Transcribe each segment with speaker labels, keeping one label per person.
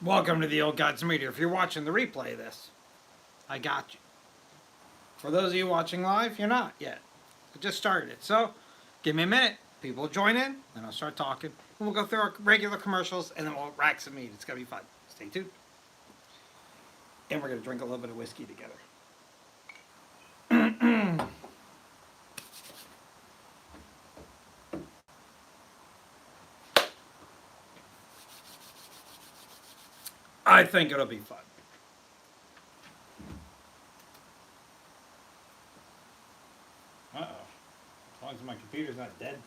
Speaker 1: Welcome to the Old Gods Media. If you're watching the replay of this, I got you. For those of you watching live, you're not yet. I just started it. So, give me a minute. People will join in, then I'll start talking. And we'll go through our regular commercials, and then we'll rack some meat. It's going to be fun. Stay tuned. And we're going to drink a little bit of whiskey together. I think it'll be fun. Uh-oh. As long as my computer's not dead.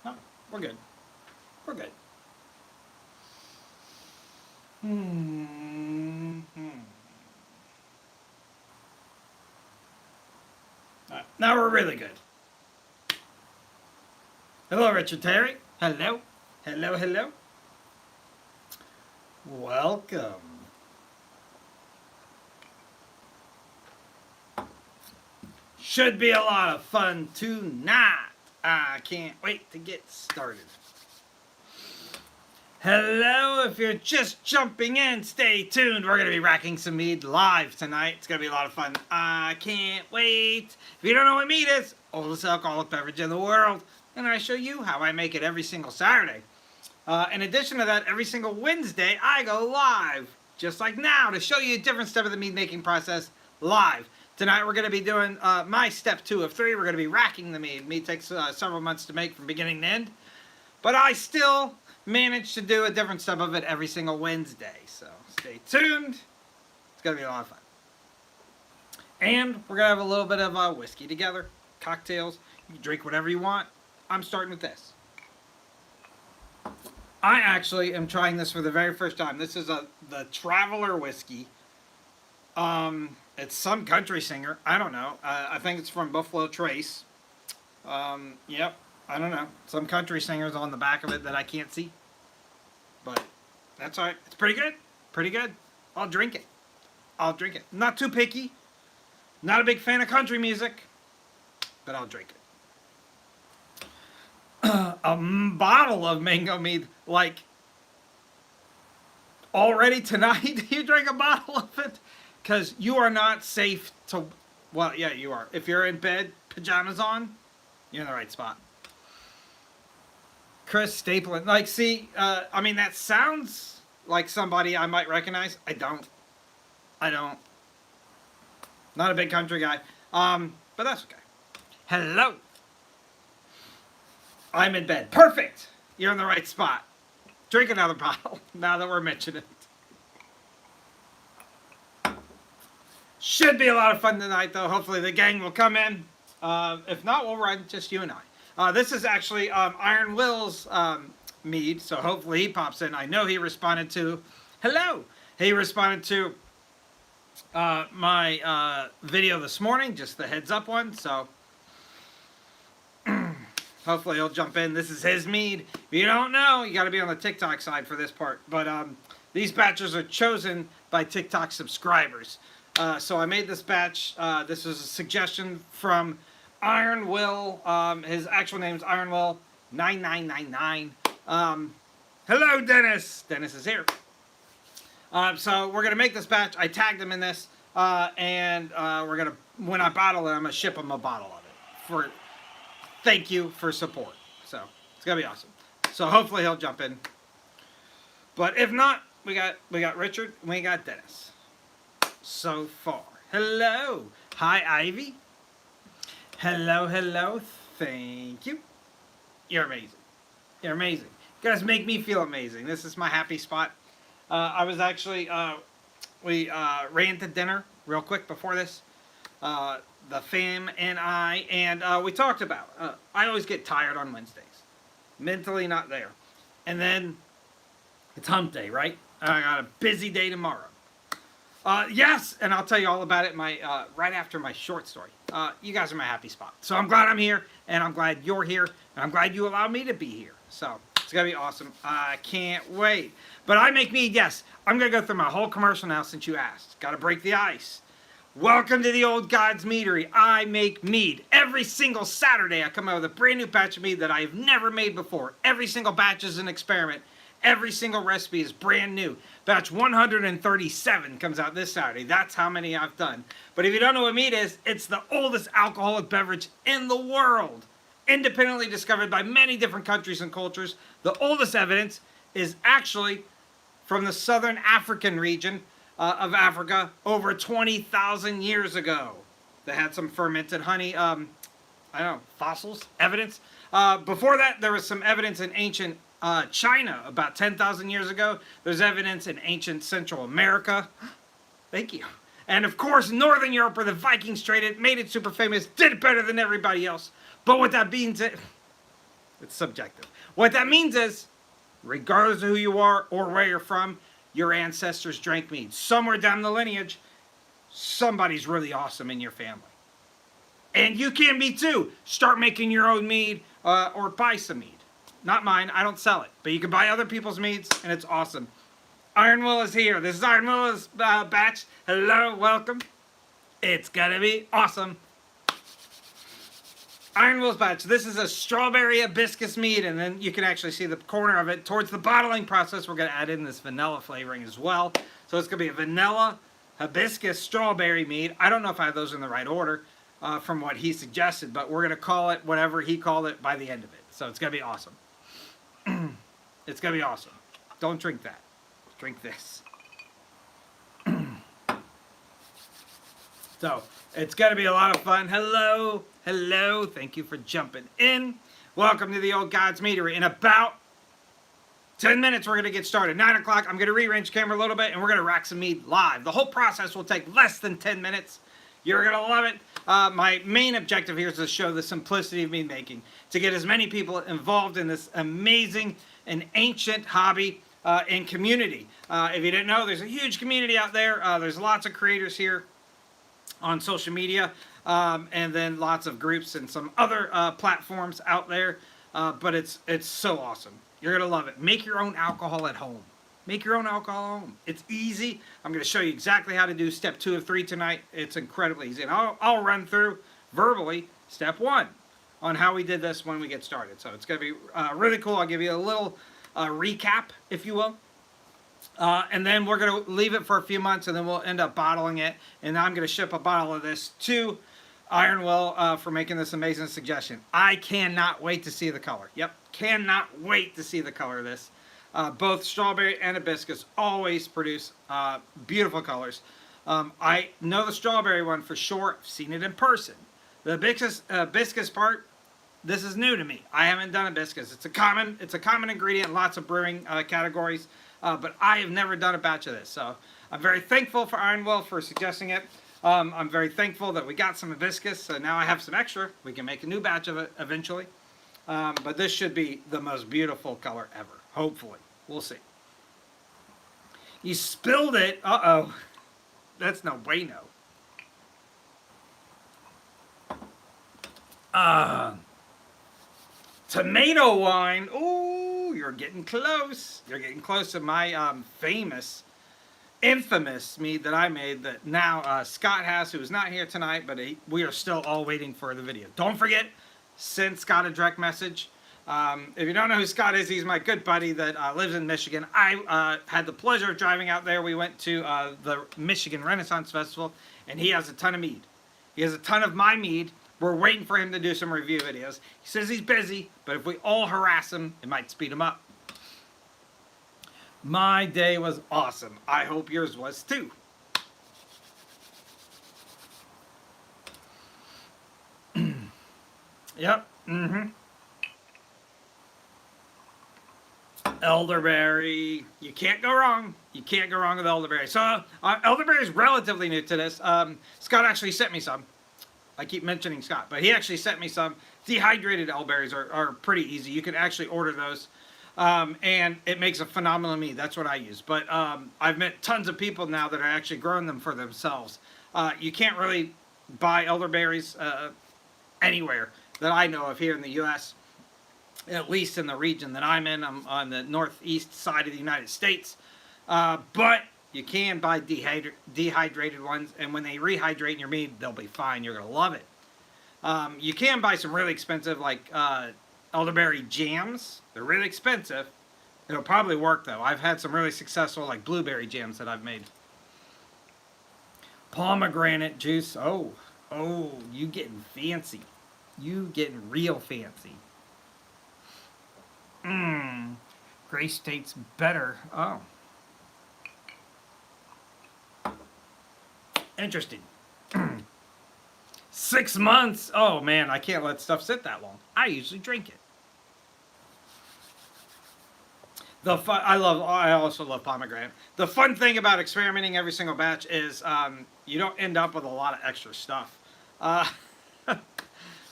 Speaker 1: No, we're good. We're good. All right, now we're really good. Hello, Richard Terry. Hello. Hello, hello. Welcome. Should be a lot of fun tonight. I can't wait to get started. Hello, if you're just jumping in, stay tuned. We're going to be racking some mead live tonight. It's going to be a lot of fun. I can't wait. If you don't know what mead is, oldest alcoholic beverage in the world. And I show you how I make it every single Saturday. In addition to that, every single Wednesday, I go live, just like now, to show you a different step of the mead making process live. Tonight, we're going to be doing my step 2 of 3. We're going to be racking the mead. Mead takes several months to make from beginning to end. But I still manage to do a different step of it every single Wednesday. So stay tuned. It's going to be a lot of fun. And we're going to have a little bit of whiskey together, cocktails. You can drink whatever you want. I'm starting with this. I actually am trying this for the very first time. This is the Traveler whiskey. It's some country singer. I don't know. I think it's from Buffalo Trace. Yep. I don't know. Some country singers on the back of it that I can't see. But that's all right. It's pretty good. Pretty good. I'll drink it. I'll drink it. Not too picky. Not a big fan of country music. But I'll drink it. A bottle of mango mead, like, already tonight? You drink a bottle of it? Because you are not safe to, well, yeah, you are. If you're in bed, pajamas on, you're in the right spot. Chris Stapleton, like, see, I mean, that sounds like somebody I might recognize. I don't. Not a big country guy. But that's okay. Hello. I'm in bed. Perfect. You're in the right spot. Drink another bottle now that we're mentioning it. Should be a lot of fun tonight, though. Hopefully the gang will come in. If not, we'll run just you and I. This is actually Iron Will's mead, so hopefully he pops in. I know he responded to, hello. He responded to my video this morning, just the heads up one, so hopefully he'll jump in. This is his mead. If you don't know, you got to be on the TikTok side for this part. But these batches are chosen by TikTok subscribers. So I made this batch. This was a suggestion from Iron Will. His actual name is Iron Will 9999. Hello, Dennis. Dennis is here. So we're gonna make this batch. I tagged him in this, and we're gonna, when I bottle it, I'm gonna ship him a bottle of it for. Thank you for support. So it's gonna be awesome. So hopefully he'll jump in. But if not, we got Richard and we got Dennis. So far. Hello. Hi, Ivy. Hello, hello. Thank you. You're amazing. You're amazing. You guys make me feel amazing. This is my happy spot. I was actually we ran to dinner real quick before this. The fam and I, and we talked about, I always get tired on Wednesdays. Mentally not there. And then, it's hump day, right? I got a busy day tomorrow. Yes, and I'll tell you all about it right after my short story. You guys are my happy spot. So I'm glad I'm here, and I'm glad you're here, and I'm glad you allowed me to be here. So, it's going to be awesome. I can't wait. But I make mead, yes. I'm going to go through my whole commercial now since you asked. Got to break the ice. Welcome to the Old Gods Meadery. I make mead. Every single Saturday I come out with a brand new batch of mead that I have never made before. Every single batch is an experiment. Every single recipe is brand new. Batch 137 comes out this Saturday. That's how many I've done. But if you don't know what Mead is, it's the oldest alcoholic beverage in the world. Independently discovered by many different countries and cultures. The oldest evidence is actually from the southern African region of Africa over 20,000 years ago. They had some fermented honey, I don't know, fossils, evidence. Before that, there was some evidence in ancient China about 10,000 years ago. There's evidence in ancient Central America. Thank you. And of course, Northern Europe, where the Vikings traded, made it super famous, did it better than everybody else. But what that means is, it's subjective. What that means is, regardless of who you are or where you're from, your ancestors drank mead. Somewhere down the lineage, somebody's really awesome in your family. And you can be too. Start making your own mead or buy some mead. Not mine, I don't sell it. But you can buy other people's meads and it's awesome. Iron Will is here. This is Iron Will's batch. Hello, welcome. It's gonna be awesome. Iron Will's batch. This is a strawberry hibiscus mead, and then you can actually see the corner of it. Towards the bottling process, we're going to add in this vanilla flavoring as well. So it's going to be a vanilla hibiscus strawberry mead. I don't know if I have those in the right order from what he suggested, but we're going to call it whatever he called it by the end of it. So it's going to be awesome. It's going to be awesome. Don't drink that. Drink this. So it's going to be a lot of fun. Hello. Hello. Thank you for jumping in. Welcome to the Old God's Meadery. In about 10 minutes, we're going to get started. 9 o'clock, I'm going to rearrange the camera a little bit, and we're going to rack some mead live. The whole process will take less than 10 minutes. You're going to love it. My main objective here is to show the simplicity of mead making, to get as many people involved in this amazing and ancient hobby and community. If you didn't know, there's a huge community out there. There's lots of creators here on social media, and then lots of groups and some other platforms out there. But it's so awesome. You're going to love it. Make your own alcohol at home. Make your own alcohol at home. It's easy. I'm going to show you exactly how to do step 2 of 3 tonight. It's incredibly easy. And I'll run through verbally step 1 on how we did this when we get started. So it's going to be really cool. I'll give you a little recap, if you will. And then we're going to leave it for a few months, and then we'll end up bottling it. And I'm going to ship a bottle of this to Iron Will for making this amazing suggestion. I cannot wait to see the color. Yep, cannot wait to see the color of this. Both strawberry and hibiscus always produce beautiful colors. I know the strawberry one for sure. I've seen it in person. The hibiscus part, this is new to me. I haven't done hibiscus. It's a common ingredient in lots of brewing categories, but I have never done a batch of this. So I'm very thankful for Iron Will for suggesting it. I'm very thankful that we got some hibiscus, so now I have some extra. We can make a new batch of it eventually. But this should be the most beautiful color ever, hopefully. We'll see. You spilled it. Uh-oh. That's no bueno. Tomato wine. Ooh, you're getting close. You're getting close to my famous, infamous mead that I made that now Scott has, who is not here tonight, but we are still all waiting for the video. Don't forget, send Scott a direct message. If you don't know who Scott is, he's my good buddy that lives in Michigan. I had the pleasure of driving out there. We went to the Michigan Renaissance Festival, and he has a ton of mead. He has a ton of my mead. We're waiting for him to do some review videos. He says he's busy, but if we all harass him, it might speed him up. My day was awesome. I hope yours was too. Yep. Elderberry. You can't go wrong. You can't go wrong with elderberry. So elderberry is relatively new to this. Scott actually sent me some. I keep mentioning Scott, but he actually sent me some. Dehydrated elderberries are pretty easy. You can actually order those. And it makes a phenomenal mead. That's what I use. But I've met tons of people now that are actually growing them for themselves. You can't really buy elderberries anywhere that I know of here in the U.S., at least in the region that I'm in. I'm on the northeast side of the United States. But you can buy dehydrated ones, and when they rehydrate in your mead, they'll be fine. You're going to love it. You can buy some really expensive, like elderberry jams. They're really expensive, It'll probably work though. I've had some really successful like blueberry jams that I've made. Pomegranate juice. Oh, oh, you getting fancy. You getting real fancy. Mmm. Gray State's better. Oh. Interesting. 6 months. Oh man, I can't let stuff sit that long. I usually drink it. I also love pomegranate. The fun thing about experimenting every single batch is you don't end up with a lot of extra stuff. Uh,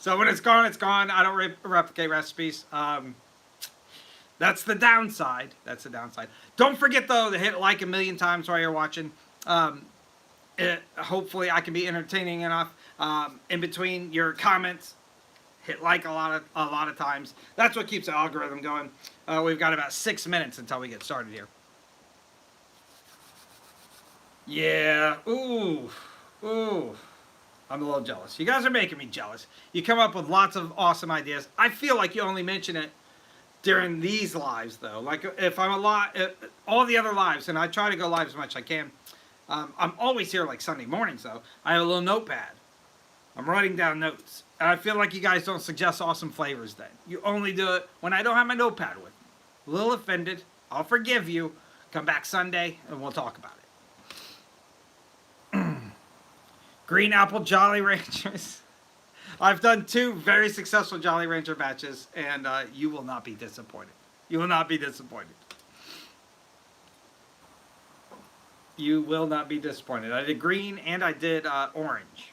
Speaker 1: so when it's gone, it's gone. I don't replicate recipes. That's the downside. That's the downside. Don't forget though to hit like a million times while you're watching. Hopefully I can be entertaining enough. In between your comments, hit like a lot of times. That's what keeps the algorithm going. We've got about 6 minutes until we get started here. Yeah. Ooh. Ooh. I'm a little jealous. You guys are making me jealous. You come up with lots of awesome ideas. I feel like you only mention it during these lives, though. Like if I'm all the other lives, and I try to go live as much as I can. I'm always here like Sunday mornings, though. I have a little notepad. I'm writing down notes. And I feel like you guys don't suggest awesome flavors then. You only do it when I don't have my notepad with me. A little offended. I'll forgive you. Come back Sunday and we'll talk about it. Green Apple Jolly Ranchers. I've done 2 very successful Jolly Rancher batches, and you will not be disappointed. You will not be disappointed. You will not be disappointed. I did green and I did orange.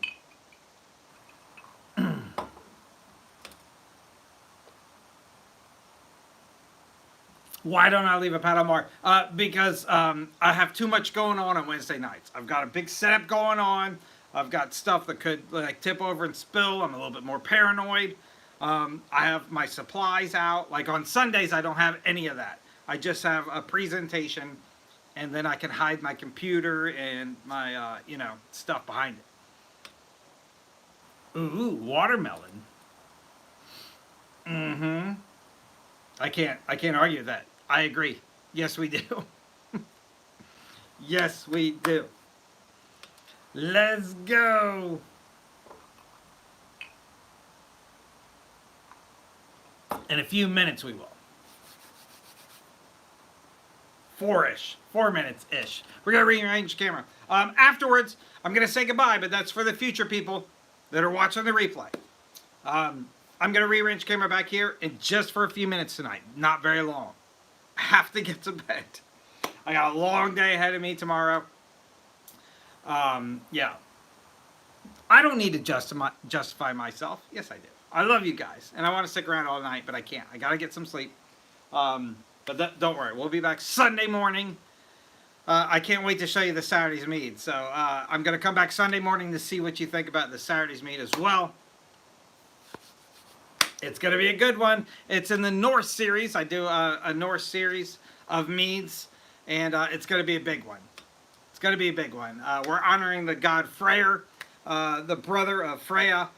Speaker 1: Why don't I leave a paddle mark? Because I have too much going on Wednesday nights. I've got a big setup going on. I've got stuff that could like tip over and spill. I'm a little bit more paranoid. I have my supplies out. Like on Sundays, I don't have any of that. I just have a presentation, and then I can hide my computer and my stuff behind it. Ooh, watermelon. Mm-hmm. I can't argue that. I agree. Yes, we do. Yes, we do. Let's go. In a few minutes we will. 4-ish. 4 minutes-ish. We're going to rearrange the camera. Afterwards, I'm going to say goodbye, but that's for the future people that are watching the replay. I'm going to rearrange the camera back here and just for a few minutes tonight. Not very long. I have to get to bed. I got a long day ahead of me tomorrow. Yeah. I don't need to justify myself. Yes, I do. I love you guys, and I want to stick around all night, but I can't. I got to get some sleep. But don't worry. We'll be back Sunday morning. I can't wait to show you the Saturday's Mead. So I'm going to come back Sunday morning to see what you think about the Saturday's Mead as well. It's going to be a good one. It's in the Norse series. I do a Norse series of meads, and it's going to be a big one. It's going to be a big one. We're honoring the god Freyr, the brother of Freya.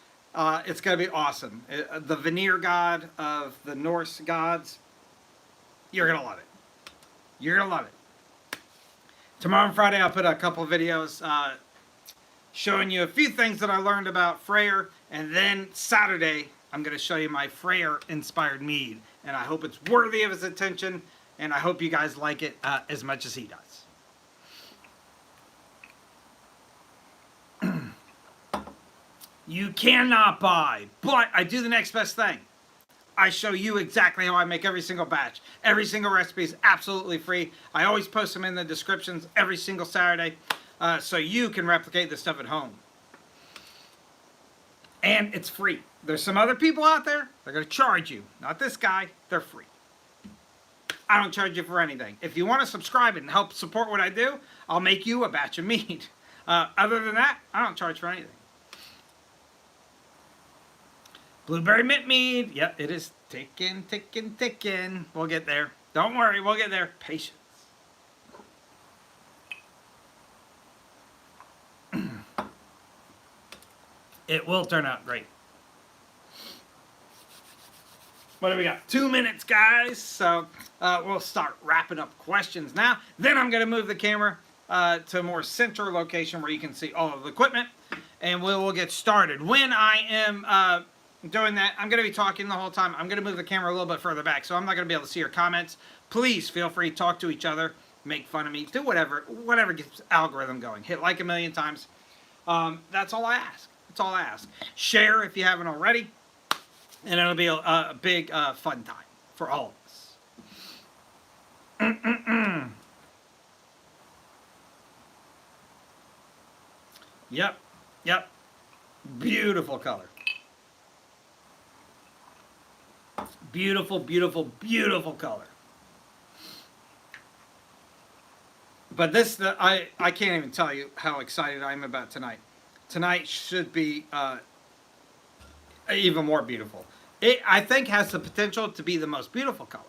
Speaker 1: It's going to be awesome. The Vanir god of the Norse gods. You're going to love it. You're going to love it. Tomorrow and Friday, I'll put a couple videos showing you a few things that I learned about Freyr. And then Saturday, I'm going to show you my Freyr-inspired mead. And I hope it's worthy of his attention. And I hope you guys like it as much as he does. You cannot buy, but I do the next best thing. I show you exactly how I make every single batch. Every single recipe is absolutely free. I always post them in the descriptions every single Saturday so you can replicate this stuff at home. And it's free. There's some other people out there, they're going to charge you. Not this guy, they're free. I don't charge you for anything. If you want to subscribe and help support what I do, I'll make you a batch of mead. Other than that, I don't charge for anything. Blueberry mint mead. Yep, it is ticking, ticking, ticking. We'll get there. Don't worry, we'll get there. Patience. It will turn out great. What do we got? 2 minutes, guys. So we'll start wrapping up questions now. Then I'm going to move the camera to a more center location where you can see all of the equipment. And we will get started. When I am doing that, I'm going to be talking the whole time. I'm going to move the camera a little bit further back, so I'm not going to be able to see your comments. Please feel free to talk to each other, make fun of me, do whatever gets algorithm going. Hit like a million times. That's all I ask. That's all I ask. Share if you haven't already. And it'll be a big fun time for all of us. Yep. Beautiful color. Beautiful, beautiful, beautiful color. But this, I can't even tell you how excited I am about tonight. Tonight should be even more beautiful. It, I think, has the potential to be the most beautiful color.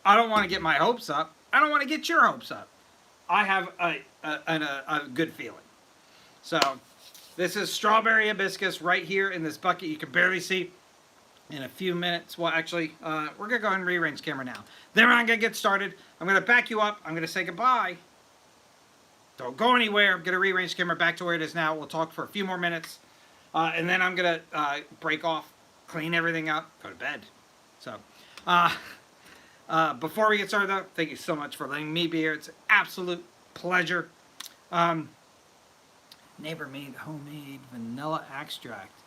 Speaker 1: I don't want to get my hopes up. I don't want to get your hopes up. I have a good feeling. So, this is strawberry hibiscus right here in this bucket. You can barely see in a few minutes. Well, actually, we're going to go ahead and rearrange the camera now. Then we're not going to get started. I'm going to back you up. I'm going to say goodbye. Don't go anywhere. I'm going to rearrange the camera back to where it is now. We'll talk for a few more minutes. And then I'm going to break off, clean everything up, go to bed. So, before we get started, though, thank you so much for letting me be here. It's an absolute pleasure. Neighbor made homemade vanilla extract.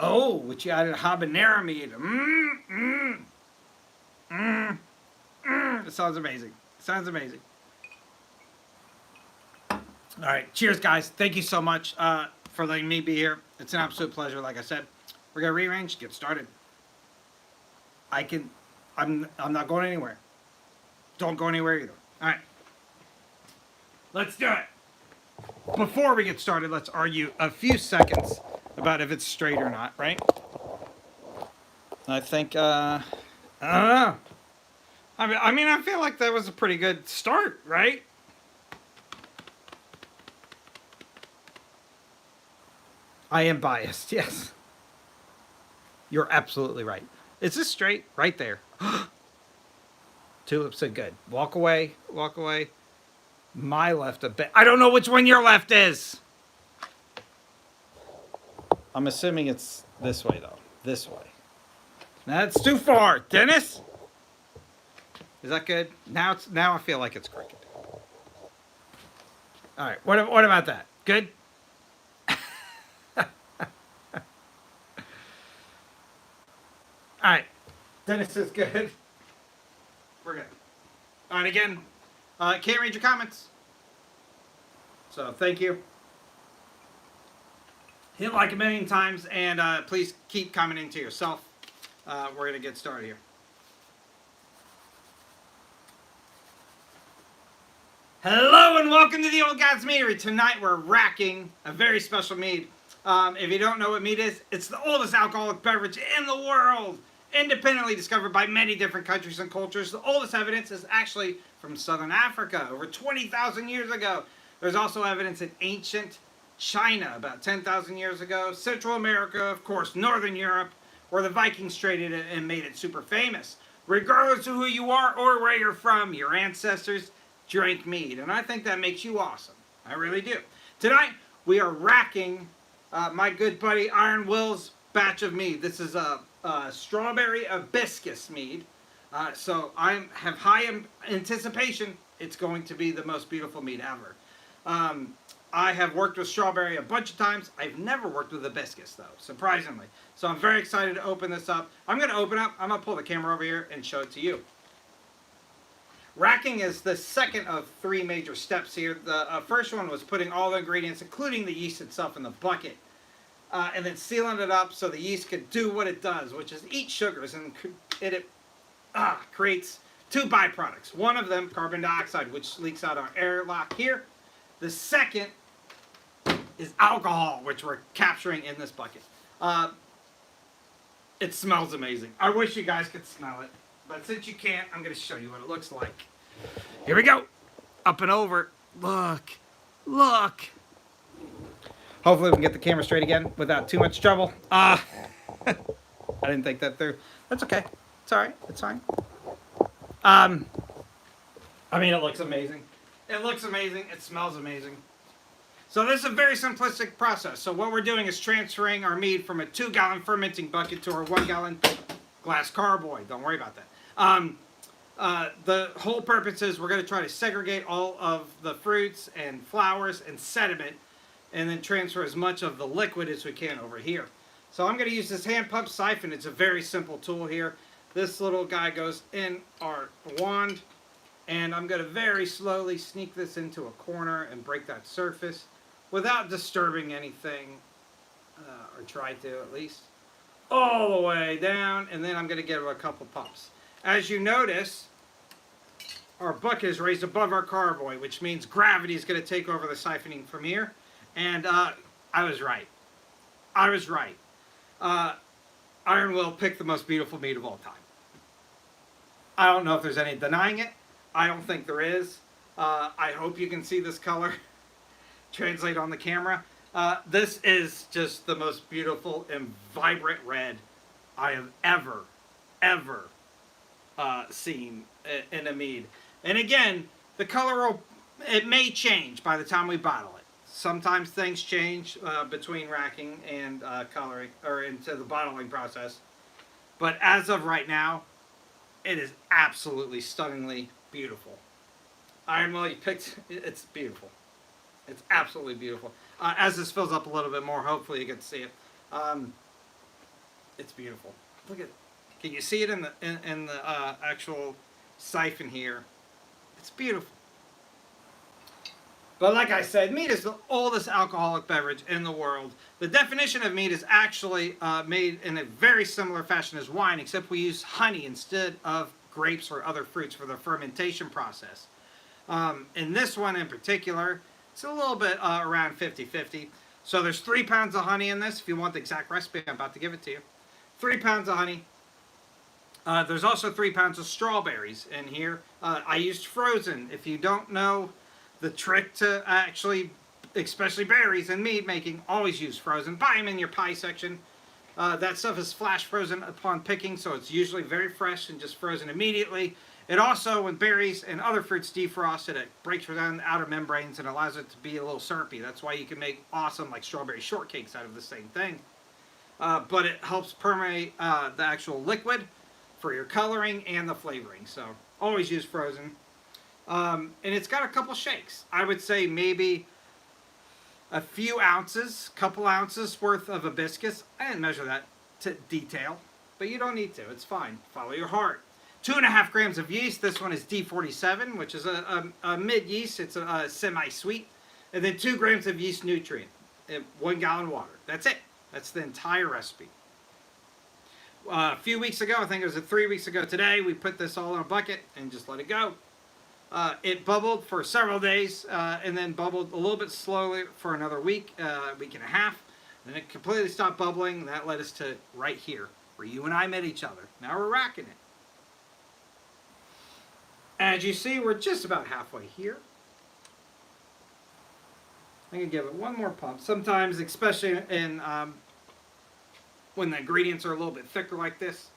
Speaker 1: Oh, which you added habanero mead. It sounds amazing. Sounds amazing. All right, cheers, guys. Thank you so much for letting me be here. It's an absolute pleasure. Like I said, we're gonna rearrange, get started. I'm not going anywhere. Don't go anywhere either. All right, let's do it. Before we get started, let's argue a few seconds about if it's straight or not, right? I think, I don't know. I mean, I feel like that was a pretty good start, right? I am biased, yes. You're absolutely right. Is this straight? Right there. Tulips are good. Walk away, walk away. My left a bit. I don't know which one your left is. I'm assuming it's this way, though. This way. That's too far. Dennis? Is that good? Now I feel like it's crooked. All right. What about that? Good? All right. Dennis is good. We're good. All right, again, can't read your comments. So thank you. Hit like a million times, and please keep commenting to yourself. We're going to get started here. Hello and welcome to the Old God's Meadery. Tonight we're racking a very special mead. If you don't know what mead is, it's the oldest alcoholic beverage in the world. Independently discovered by many different countries and cultures. The oldest evidence is actually from southern Africa, over 20,000 years ago. There's also evidence in ancient China, about 10,000 years ago. Central America, of course, Northern Europe, where the Vikings traded it and made it super famous. Regardless of who you are or where you're from, your ancestors drank mead. And I think that makes you awesome. I really do. Tonight, we are racking my good buddy Iron Will's batch of mead. This is a strawberry hibiscus mead. So I have high anticipation. It's going to be the most beautiful mead ever. I have worked with strawberry a bunch of times. I've never worked with hibiscus, though, surprisingly. So I'm very excited to open this up. I'm going to open up. I'm going to pull the camera over here and show it to you. Racking is the second of three major steps here. The first one was putting all the ingredients, including the yeast itself, in the bucket. And then sealing it up so the yeast could do what it does, which is eat sugars, and it creates two byproducts. One of them, carbon dioxide, which leaks out our airlock here. The second is alcohol, which we're capturing in this bucket. It smells amazing. I wish you guys could smell it, but since you can't, I'm going to show you what it looks like. Here we go. Up and over. Look. Look. Hopefully we can get the camera straight again without too much trouble. I didn't think that through. That's okay. It's all right. It's fine. Um, I mean, it looks amazing. It looks amazing. It smells amazing. So this is a very simplistic process. So what we're doing is transferring our mead from a 2-gallon fermenting bucket to our 1-gallon glass carboy. Don't worry about that. The whole purpose is we're going to try to segregate all of the fruits and flowers and sediment and then transfer as much of the liquid as we can over here. So I'm going to use this hand pump siphon. It's a very simple tool here. This little guy goes in our wand, and I'm going to very slowly sneak this into a corner and break that surface without disturbing anything, or try to at least, all the way down, and then I'm going to give it a couple pumps. As you notice, our bucket is raised above our carboy, which means gravity is going to take over the siphoning from here. And I was right. I was right. Iron Will picked the most beautiful mead of all time. I don't know if there's any denying it. I don't think there is. I hope you can see this color translate on the camera. This is just the most beautiful and vibrant red I have ever seen in a mead. And again, the color it may change by the time we bottle it. Sometimes things change between racking and coloring, or into the bottling process. But as of right now, it is absolutely stunningly beautiful. Iron Will, you picked, it's beautiful. It's absolutely beautiful. As this fills up a little bit more, hopefully you get to see it. It's beautiful. Look at it. Can you see it in the actual siphon here? It's beautiful. But like I said, mead is the oldest alcoholic beverage in the world. The definition of mead is actually made in a very similar fashion as wine, except we use honey instead of grapes or other fruits for the fermentation process. In this one in particular, it's a little bit around 50-50. So there's 3 pounds of honey in this. If you want the exact recipe, I'm about to give it to you. 3 pounds of honey. There's also 3 pounds of strawberries in here. I used frozen. If you don't know the trick to actually, especially berries and mead making, always use frozen. Buy them in your pie section. That stuff is flash frozen upon picking, so it's usually very fresh and just frozen immediately. It also, when berries and other fruits defrost, it breaks down the outer membranes and allows it to be a little syrupy. That's why you can make awesome like strawberry shortcakes out of the same thing. But it helps permeate the actual liquid for your coloring and the flavoring. So always use frozen. And it's got a couple shakes. I would say maybe a few ounces, couple ounces worth of hibiscus. I didn't measure that to detail, but you don't need to. It's fine. Follow your heart. 2.5 grams of yeast. This one is D47, which is a mid yeast. It's a semi-sweet. And then 2 grams of yeast nutrient in 1 gallon water. That's it. That's the entire recipe. A few weeks ago, I think it was 3 weeks ago today, we put this all in a bucket and just let it go. It bubbled for several days and then bubbled a little bit slowly for another week, week and a half. Then it completely stopped bubbling, and that led us to right here, where you and I met each other. Now we're racking it. As you see, we're just about halfway here. I'm going to give it one more pump. Sometimes, especially in when the ingredients are a little bit thicker like this,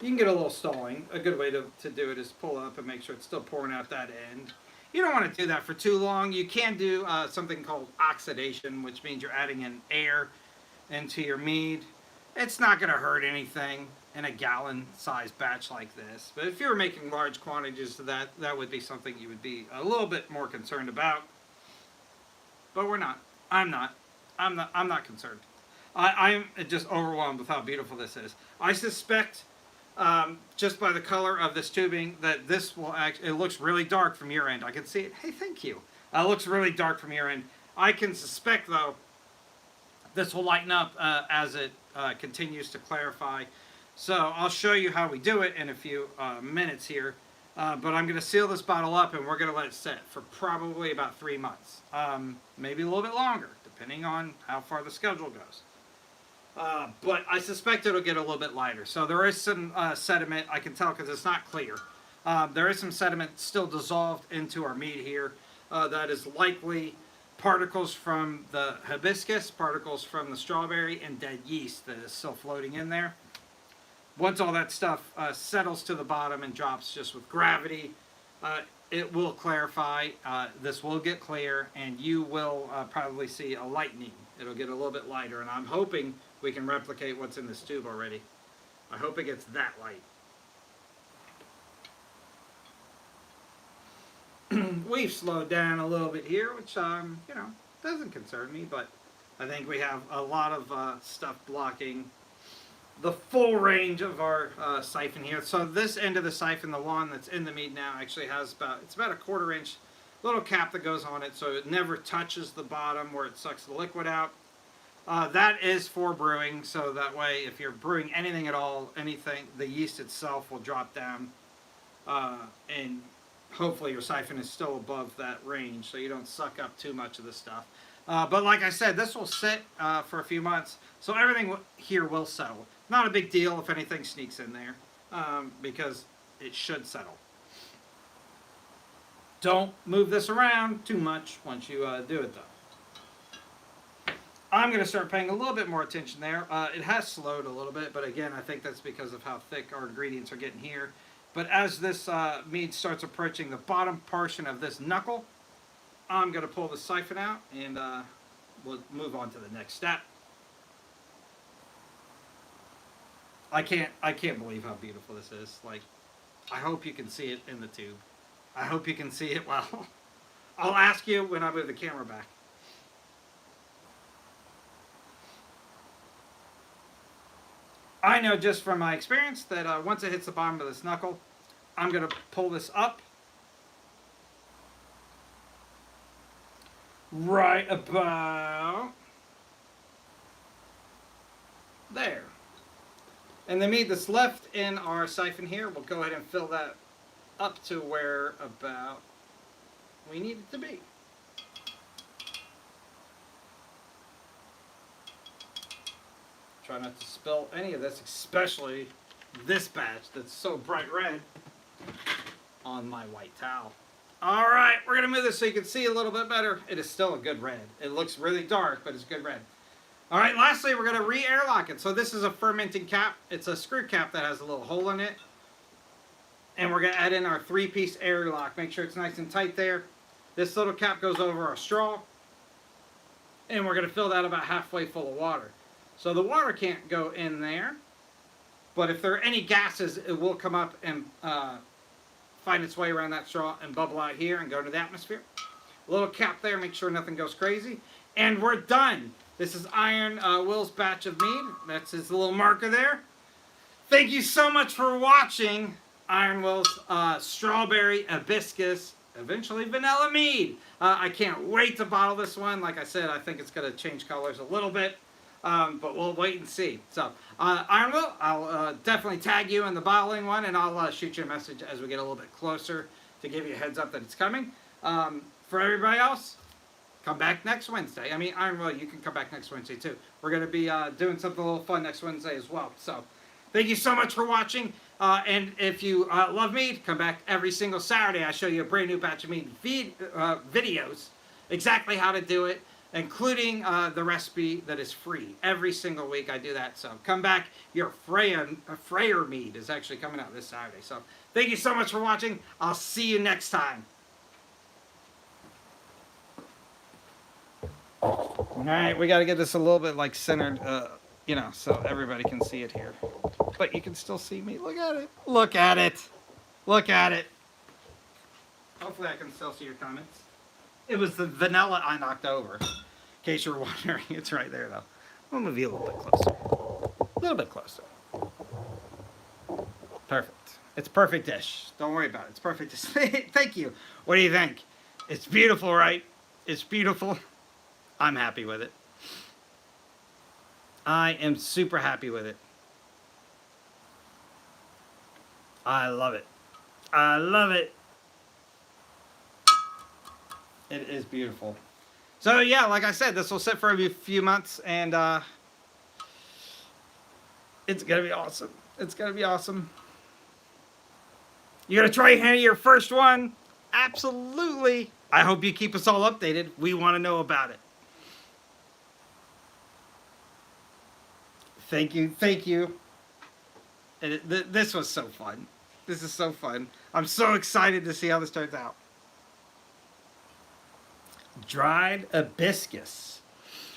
Speaker 1: you can get a little stalling. A good way to do it is pull up and make sure it's still pouring out that end. You don't want to do that for too long. You can do something called oxidation, which means you're adding in air into your mead. It's not going to hurt anything in a gallon-sized batch like this. But if you were making large quantities of that, that would be something you would be a little bit more concerned about. But we're not. I'm not. I'm not concerned. I'm just overwhelmed with how beautiful this is. I suspect, just by the color of this tubing, that this will it looks really dark from your end. I can see it. Hey, thank you. It looks really dark from your end. I can suspect, though, this will lighten up as it continues to clarify. So I'll show you how we do it in a few minutes here. But I'm going to seal this bottle up, and we're going to let it sit for probably about 3 months. Maybe a little bit longer, depending on how far the schedule goes. But I suspect it'll get a little bit lighter. So there is some sediment. I can tell because it's not clear. There is some sediment still dissolved into our mead here. That is likely particles from the hibiscus, particles from the strawberry, and dead yeast that is still floating in there. once all that stuff settles to the bottom and drops just with gravity, it will clarify. This will get clear, and you will probably see a lightening. It'll get a little bit lighter, and I'm hoping we can replicate what's in this tube already. I hope it gets that light. We've slowed down a little bit here, which you know, doesn't concern me, but I think we have a lot of stuff blocking the full range of our siphon here. So this end of the siphon, the one that's in the Mead now, actually has about, it's about a 1/4 inch little cap that goes on it, so it never touches the bottom where it sucks the liquid out. That is for brewing, so that way if you're brewing anything at all, anything, the yeast itself will drop down, and hopefully your siphon is still above that range, so you don't suck up too much of the stuff. But like I said, this will sit for a few months, so everything here will settle. Not a big deal if anything sneaks in there, because it should settle. Don't move this around too much once you do it, though. I'm going to start paying a little bit more attention there. It has slowed a little bit, but again, I think that's because of how thick our ingredients are getting here. But as this mead starts approaching the bottom portion of this knuckle, I'm going to pull the siphon out, and we'll move on to the next step. I can't believe how beautiful this is. Like, I hope you can see it in the tube. I hope you can see it well. I'll ask you when I move the camera back. I know just from my experience that once it hits the bottom of this knuckle, I'm going to pull this up right about there. And the mead that's left in our siphon here, we'll go ahead and fill that up to where about we need it to be. Try not to spill any of this, especially this batch that's so bright red on my white towel. All right, we're gonna move this so you can see a little bit better. It is still a good red. It looks really dark, but it's good red. All right, lastly, we're gonna re-airlock it. So this is a fermenting cap. It's a screw cap that has a little hole in it. And we're gonna add in our 3-piece airlock. Make sure it's nice and tight there. This little cap goes over our straw. And we're gonna fill that about halfway full of water. So the water can't go in there, but if there are any gases, it will come up and find its way around that straw and bubble out here and go into the atmosphere. A little cap there, make sure nothing goes crazy. And we're done. This is Iron Will's batch of mead. That's his little marker there. Thank you so much for watching Iron Will's strawberry hibiscus, eventually vanilla mead. I can't wait to bottle this one. Like I said, I think it's going to change colors a little bit. But we'll wait and see. So, Iron Will, I'll definitely tag you in the bottling one, and I'll shoot you a message as we get a little bit closer to give you a heads up that it's coming. For everybody else, come back next Wednesday. I mean, Iron Will, you can come back next Wednesday too. We're going to be doing something a little fun next Wednesday as well. So, thank you so much for watching. And if you love mead, come back every single Saturday. I show you a brand new batch of mead videos, exactly how to do it, including the recipe that is free. Every single week I do that. So come back. Your Freyer mead is actually coming out this Saturday. So thank you so much for watching. I'll see you next time. All right, we got to get this a little bit like centered, you know, so everybody can see it here. But you can still see me. Look at it. Look at it. Look at it. Hopefully I can still see your comments. It was the vanilla I knocked over. In case you're wondering, it's right there though. I'll move you a little bit closer. A little bit closer. Perfect. It's perfect-ish. Don't worry about it. It's perfect. Thank you. What do you think? It's beautiful, right? It's beautiful. I'm happy with it. I am super happy with it. I love it. I love it. It is beautiful. So yeah, like I said, this will sit for a few months, and it's gonna be awesome. It's gonna be awesome. You gonna try your first one? Absolutely. I hope you keep us all updated. We want to know about it. Thank you. Thank you. And this was so fun. This is so fun. I'm so excited to see how this turns out. Dried hibiscus.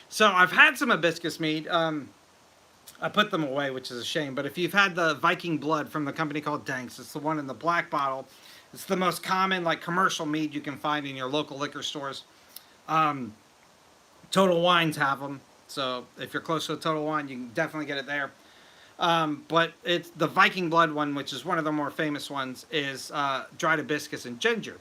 Speaker 1: So I've had some hibiscus mead. I put them away, which is a shame. But if you've had the Viking Blood from the company called Danks, it's the one in the black bottle. It's the most common, like, commercial mead you can find in your local liquor stores. Total Wines have them. So if you're close to a Total Wine, you can definitely get it there. But it's the Viking Blood one, which is one of the more famous ones, is dried hibiscus and ginger.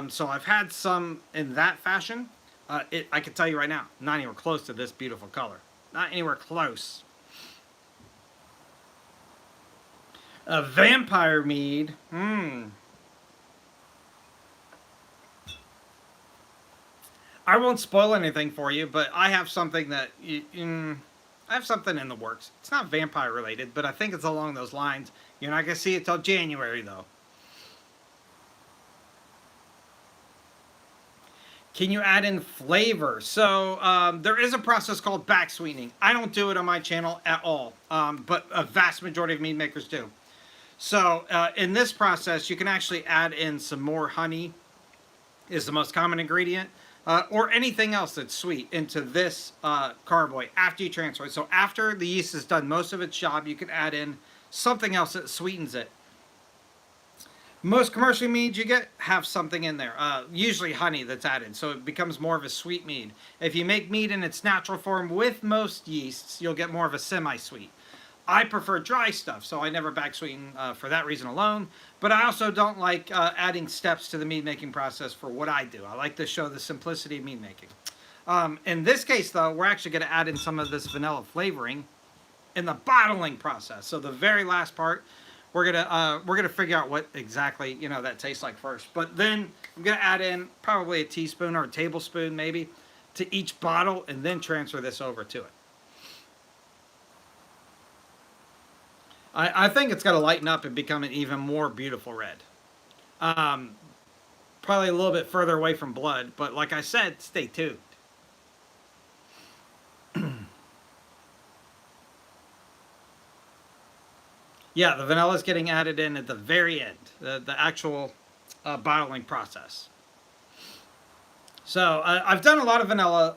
Speaker 1: So I've had some in that fashion. I can tell you right now, not anywhere close to this beautiful color. Not anywhere close. A vampire mead. I won't spoil anything for you, but I have something that I have something in the works. It's not vampire related, but I think it's along those lines. You're not gonna see it till January though. Can you add in flavor? So there is a process called back sweetening. I don't do it on my channel at all, but a vast majority of mead makers do. So in this process, you can actually add in some more honey, is the most common ingredient, or anything else that's sweet into this carboy after you transfer it. So after the yeast has done most of its job, you can add in something else that sweetens it. Most commercial meads you get have something in there, usually honey that's added, so it becomes more of a sweet mead. If you make mead in its natural form with most yeasts, you'll get more of a semi-sweet. I prefer dry stuff, so I never back sweeten for that reason alone. But I also don't like adding steps to the mead making process for what I do. I like to show the simplicity of mead making. In this case, though, we're actually going to add in some of this vanilla flavoring in the bottling process. So the very last part, we're gonna figure out what exactly that tastes like first. But then I'm gonna add in probably a teaspoon or a tablespoon maybe to each bottle, and then transfer this over to it. I think it's got to lighten up and become an even more beautiful red. Probably a little bit further away from blood, but like I said, stay tuned. Yeah, the vanilla is getting added in at the very end, the actual bottling process. So I've done a lot of vanilla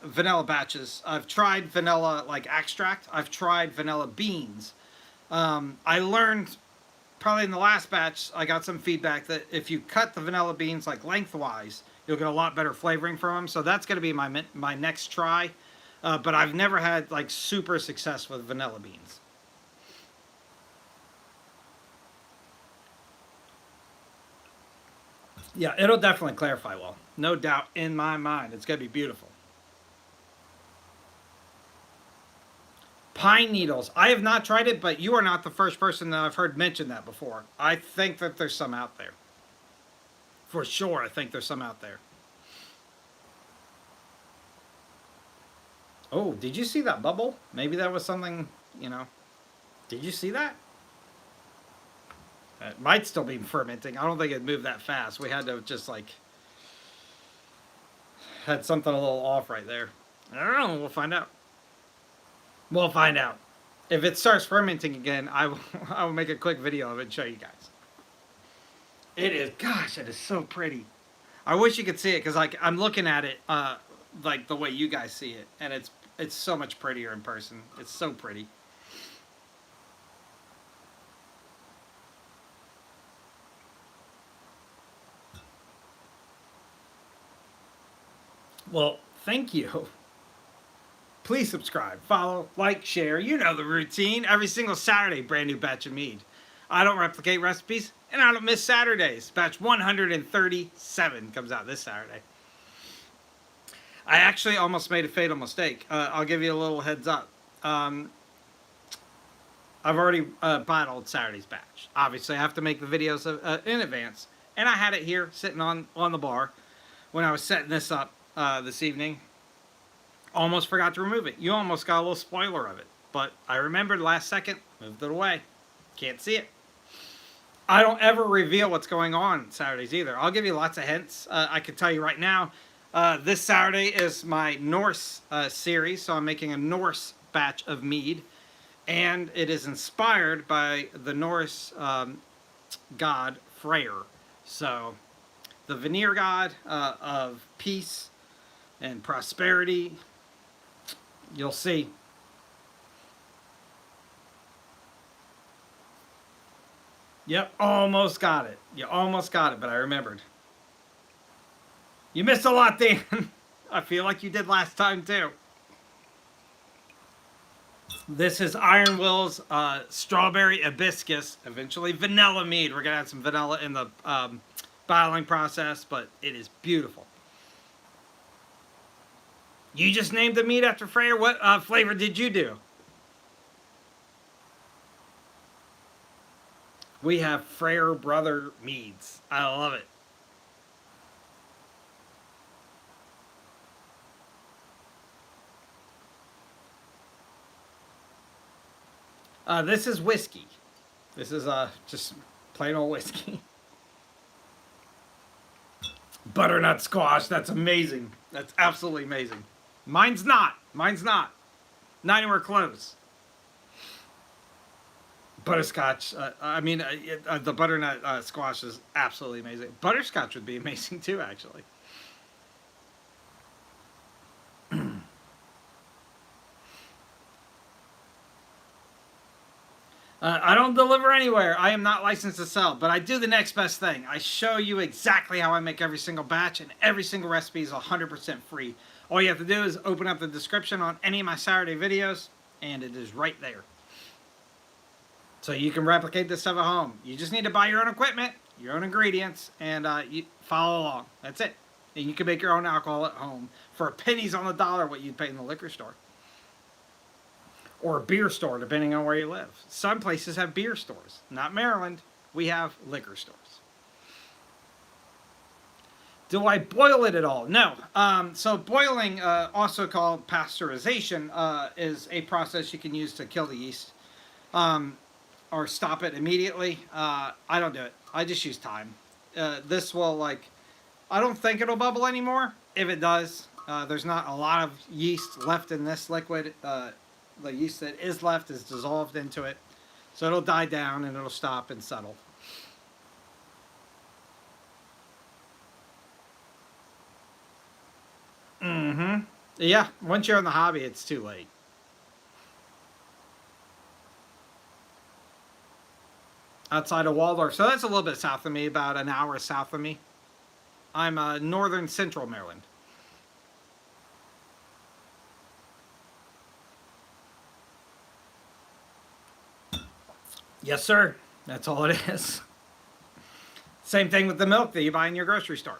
Speaker 1: vanilla batches. I've tried vanilla like extract. I've tried vanilla beans. I learned probably in the last batch, I got some feedback that if you cut the vanilla beans like lengthwise, you'll get a lot better flavoring from them. So that's going to be my next try. But I've never had like super success with vanilla beans. Yeah, it'll definitely clarify well. No doubt in my mind. It's going to be beautiful. Pine needles. I have not tried it, but you are not the first person that I've heard mention that before. I think that there's some out there. For sure, I think there's some out there. Oh, did you see that bubble? Maybe that was something, Did you see that? It might still be fermenting. I don't think it moved that fast. We had to just had something a little off right there. I don't know. We'll find out. We'll find out. If it starts fermenting again, I will make a quick video of it and show you guys. It is, gosh, it is so pretty. I wish you could see it because I'm looking at it like the way you guys see it, and it's so much prettier in person. It's so pretty. Well, thank you. Please subscribe, follow, like, share. You know the routine. Every single Saturday, brand new batch of mead. I don't replicate recipes, and I don't miss Saturdays. Batch 137 comes out this Saturday. I actually almost made a fatal mistake. I'll give you a little heads up. I've already bottled Saturday's batch. Obviously, I have to make the videos in advance. And I had it here sitting on the bar when I was setting this up this evening. Almost forgot to remove it. You almost got a little spoiler of it. But I remembered last second, moved it away. Can't see it. I don't ever reveal what's going on Saturdays either. I'll give you lots of hints. I can tell you right now, this Saturday is my Norse series, so I'm making a Norse batch of mead. and it is inspired by the Norse god Freyr. So, the Vanir god of peace and prosperity. You'll see. Yep, almost got it. You almost got it, but I remembered. You missed a lot, Dan. I feel like you did last time, too. This is Iron Will's strawberry hibiscus, eventually vanilla mead. We're going to add some vanilla in the bottling process, but it is beautiful. You just named the mead after Freyr. What flavor did you do? We have Freyr Brother Meads. I love it. This is whiskey. This is just plain old whiskey. Butternut squash. That's amazing. That's absolutely amazing. Mine's not. Mine's not. Not anywhere close. Butterscotch. The butternut squash is absolutely amazing. Butterscotch would be amazing too, actually. I don't deliver anywhere. I am not licensed to sell, but I do the next best thing. I show you exactly how I make every single batch, and every single recipe is 100% free. All you have to do is open up the description on any of my Saturday videos, and it is right there. So you can replicate this stuff at home. You just need to buy your own equipment, your own ingredients, and you follow along. That's it. And you can make your own alcohol at home for pennies on the dollar what you'd pay in the liquor store. Or a beer store, depending on where you live. Some places have beer stores. Not Maryland. We have liquor stores. Do I boil it at all? No. So boiling, also called pasteurization, is a process you can use to kill the yeast. Or stop it immediately. I don't do it. I just use time. This will, I don't think it'll bubble anymore. If it does, there's not a lot of yeast left in this liquid. The yeast that is left is dissolved into it. So it'll die down and it'll stop and settle. Mm-hmm. Yeah, once you're in the hobby, it's too late. Outside of Waldorf. So that's a little bit south of me, about an hour south of me. I'm northern central Maryland. Yes, sir. That's all it is. Same thing with the milk that you buy in your grocery store.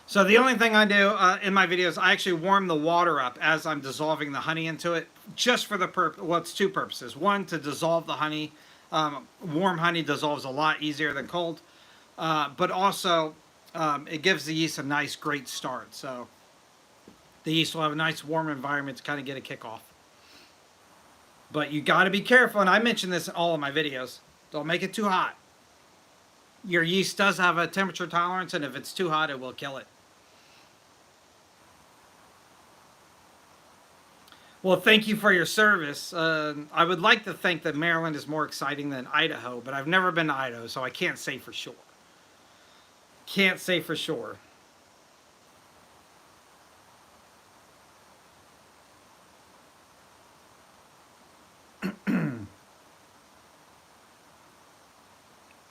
Speaker 1: So the only thing I do in my videos, I actually warm the water up as I'm dissolving the honey into it, just for the purpose. Well, it's two purposes. One, to dissolve the honey. Warm honey dissolves a lot easier than cold, but also it gives the yeast a nice, great start. So the yeast will have a nice, warm environment to kind of get a kickoff. But you got to be careful, and I mention this in all of my videos. Don't make it too hot. Your yeast does have a temperature tolerance, and if it's too hot, it will kill it. Well, thank you for your service. I would like to think that Maryland is more exciting than Idaho, but I've never been to Idaho, so I can't say for sure. Can't say for sure.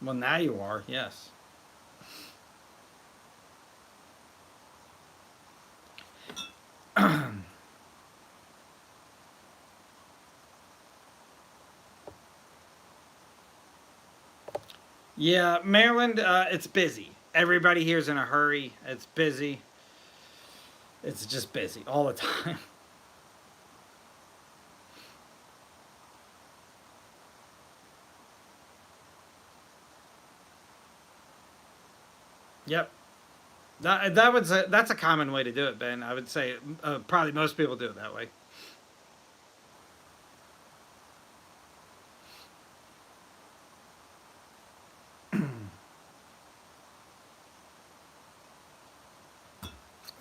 Speaker 1: Well, now you are, yes. Yeah, Maryland, it's busy. Everybody here's in a hurry. It's busy. It's just busy all the time. Yep. That's a common way to do it, Ben. I would say probably most people do it that way.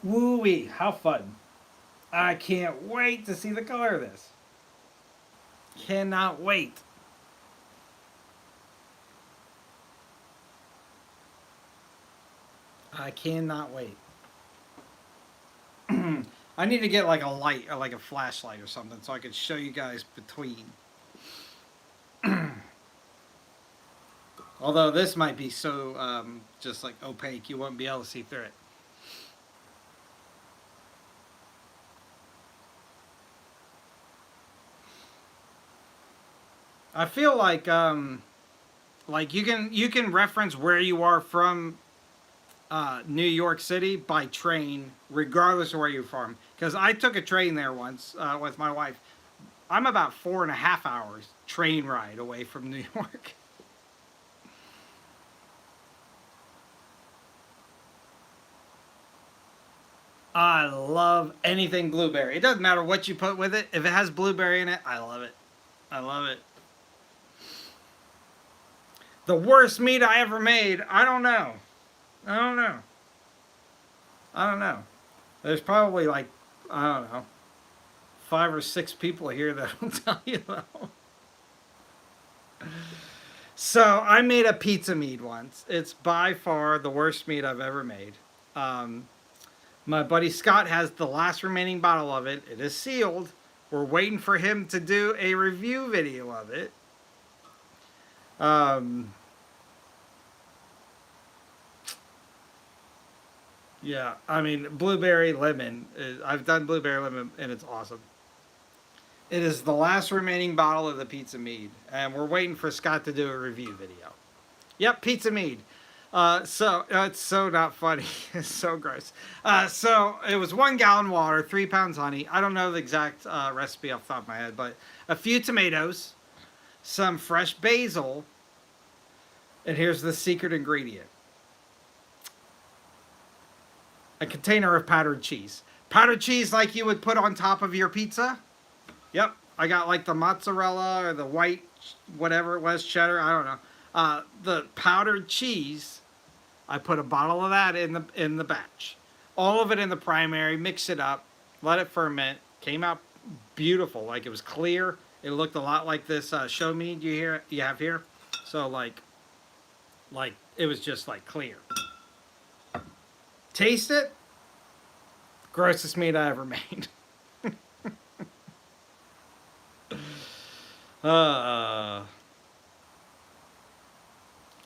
Speaker 1: Woo-wee, how fun. I can't wait to see the color of this. Cannot wait. I cannot wait. I need to get like a light, or like a flashlight or something, so I could show you guys between. Although this might be so just like opaque, you won't be able to see through it. I feel like you can reference where you are from New York City by train, regardless of where you're from. Because I took a train there once with my wife. I'm about 4.5 hours train ride away from New York. I love anything blueberry. It doesn't matter what you put with it. If it has blueberry in it, I love it. I love it. The worst meat I ever made, I don't know. I don't know. I don't know. There's probably like, I don't know, 5 or 6 people here that'll tell you though. So I made a pizza meat once. It's by far the worst meat I've ever made. Um, my buddy Scott has the last remaining bottle of it. It is sealed. We're waiting for him to do a review video of it. Um, yeah, I mean, blueberry lemon. I've done blueberry lemon and it's awesome. It is the last remaining bottle of the pizza mead, and we're waiting for Scott to do a review video. Yep, pizza mead. It's so not funny. It's so gross. So it was 1 gallon water, 3 pounds honey. I don't know the exact recipe off the top of my head, but a few tomatoes, some fresh basil, and here's the secret ingredient: a container of powdered cheese. Powdered cheese like you would put on top of your pizza. Yep, I got like the mozzarella or the white, whatever it was, cheddar. I don't know. The powdered cheese. I put a bottle of that in the batch. All of it in the primary. Mix it up. Let it ferment. Came out beautiful. Like it was clear. It looked a lot like this show mead you have here. So like it was just like clear. Taste it. Grossest meat I ever made. Uh,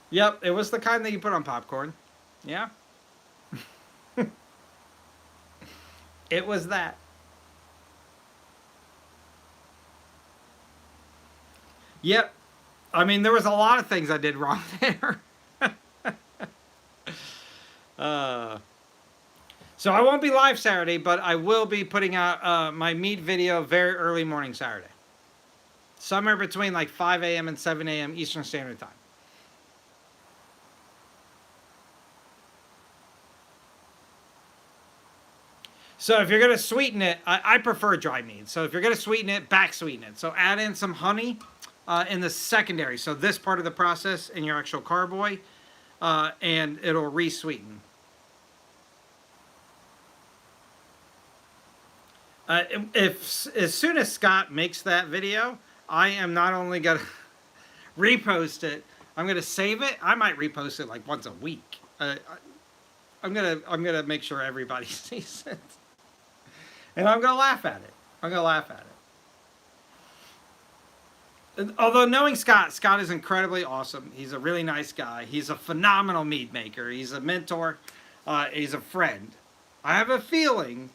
Speaker 1: yep, it was the kind that you put on popcorn. Yeah, it was that. Yep. I mean, there was a lot of things I did wrong there. uh, so I won't be live Saturday, but I will be putting out my meat video very early morning Saturday. Somewhere between like 5 a.m. and 7 a.m. Eastern Standard Time. So if you're going to sweeten it, I prefer dry mead. So if you're going to sweeten it, back sweeten it. So add in some honey in the secondary. So this part of the process in your actual carboy, and it'll re-sweeten. If as soon as Scott makes that video, I am not only going to repost it, I'm going to save it. I might repost it like once a week. I'm gonna make sure everybody sees it, and I'm gonna laugh at it. I'm gonna laugh at it. And although knowing Scott, Scott is incredibly awesome. He's a really nice guy. He's a phenomenal mead maker. He's a mentor. He's a friend. I have a feeling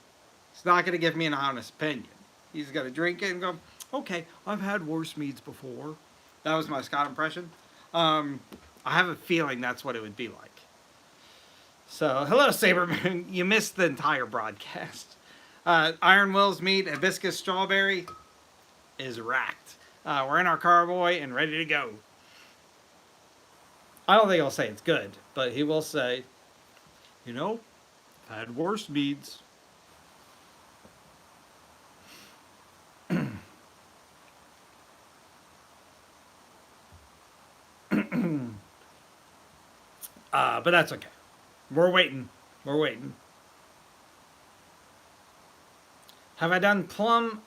Speaker 1: he's not gonna give me an honest opinion. He's gonna drink it and go, "Okay, I've had worse meads before." That was my Scott impression. I have a feeling that's what it would be like. So, hello, Sabermoon. You missed the entire broadcast. Iron Will's meat, hibiscus strawberry, is racked. We're in our carboy and ready to go. I don't think he'll say it's good, but he will say, you know, I've had worse meads. But that's okay. We're waiting. We're waiting. Have I done plum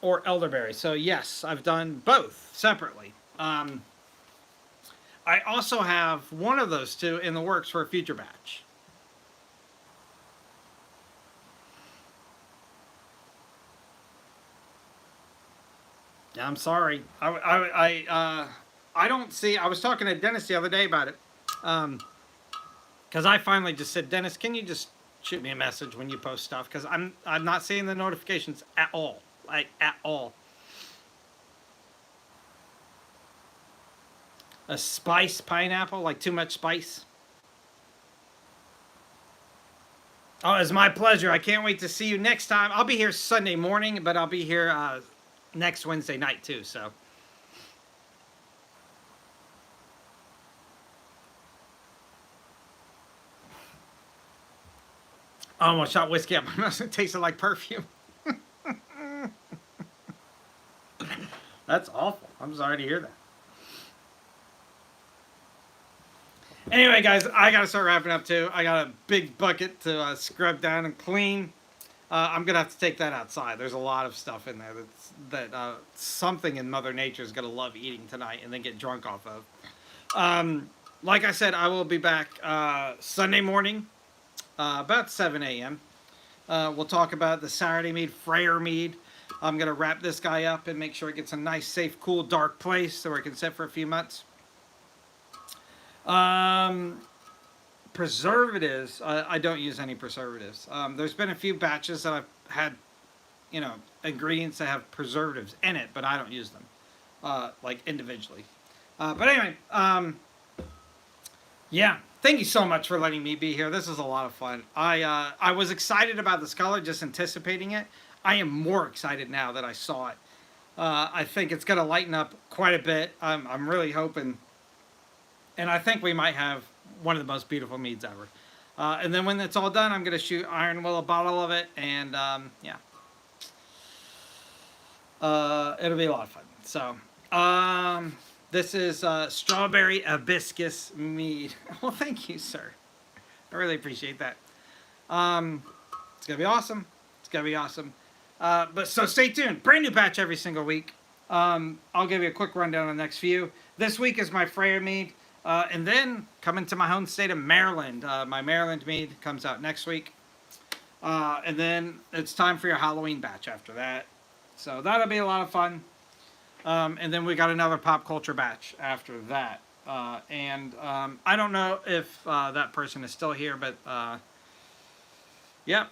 Speaker 1: or elderberry? So yes, I've done both separately. I also have one of those two in the works for a future batch. Yeah, I'm sorry. I don't see. I was talking to Dennis the other day about it, because I finally just said, Dennis, can you just shoot me a message when you post stuff? Because I'm not seeing the notifications at all, like at all. A spice pineapple, like too much spice. Oh, it's my pleasure. I can't wait to see you next time. I'll be here Sunday morning, but I'll be here next Wednesday night too. So. I almost shot whiskey up my mouth. It tasted like perfume. That's awful. I'm sorry to hear that. Anyway, guys, I gotta start wrapping up too. I got a big bucket to scrub down and clean. I'm gonna have to take that outside. There's a lot of stuff in there that something in Mother Nature is gonna love eating tonight and then get drunk off of. Like I said, I will be back Sunday morning, about 7 a.m. We'll talk about the Saturday mead, Freyer mead. I'm gonna wrap this guy up and make sure it gets a nice, safe, cool, dark place so it can sit for a few months. Preservatives, I don't use any preservatives. There's been a few batches that I've had, ingredients that have preservatives in it, but I don't use them, like individually. But anyway, yeah, thank you so much for letting me be here. This is a lot of fun. I was excited about this color, just anticipating it. I am more excited now that I saw it. I think it's going to lighten up quite a bit. I'm really hoping. And I think we might have one of the most beautiful meads ever. And then when it's all done, I'm going to shoot Iron Will a bottle of it. And, yeah. It'll be a lot of fun. So, this is Strawberry Hibiscus Mead. Well, thank you, sir. I really appreciate that. It's going to be awesome. It's going to be awesome. But so stay tuned. Brand new batch every single week. I'll give you a quick rundown on the next few. This week is my Freyer mead. And then coming to my home state of Maryland, my Maryland mead comes out next week. And then it's time for your Halloween batch after that. So that'll be a lot of fun. And then we got another pop culture batch after that. I don't know if that person is still here, but yep.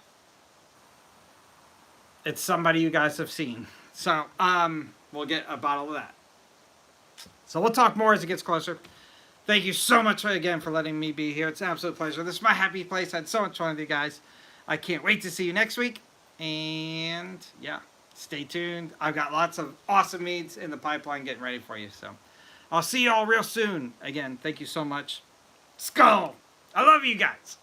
Speaker 1: It's somebody you guys have seen. So we'll get a bottle of that. So we'll talk more as it gets closer. Thank you so much again for letting me be here. It's an absolute pleasure. This is my happy place. I had so much fun with you guys. I can't wait to see you next week. And yeah, stay tuned. I've got lots of awesome meads in the pipeline getting ready for you. So I'll see you all real soon. Again, thank you so much. Skull! I love you guys.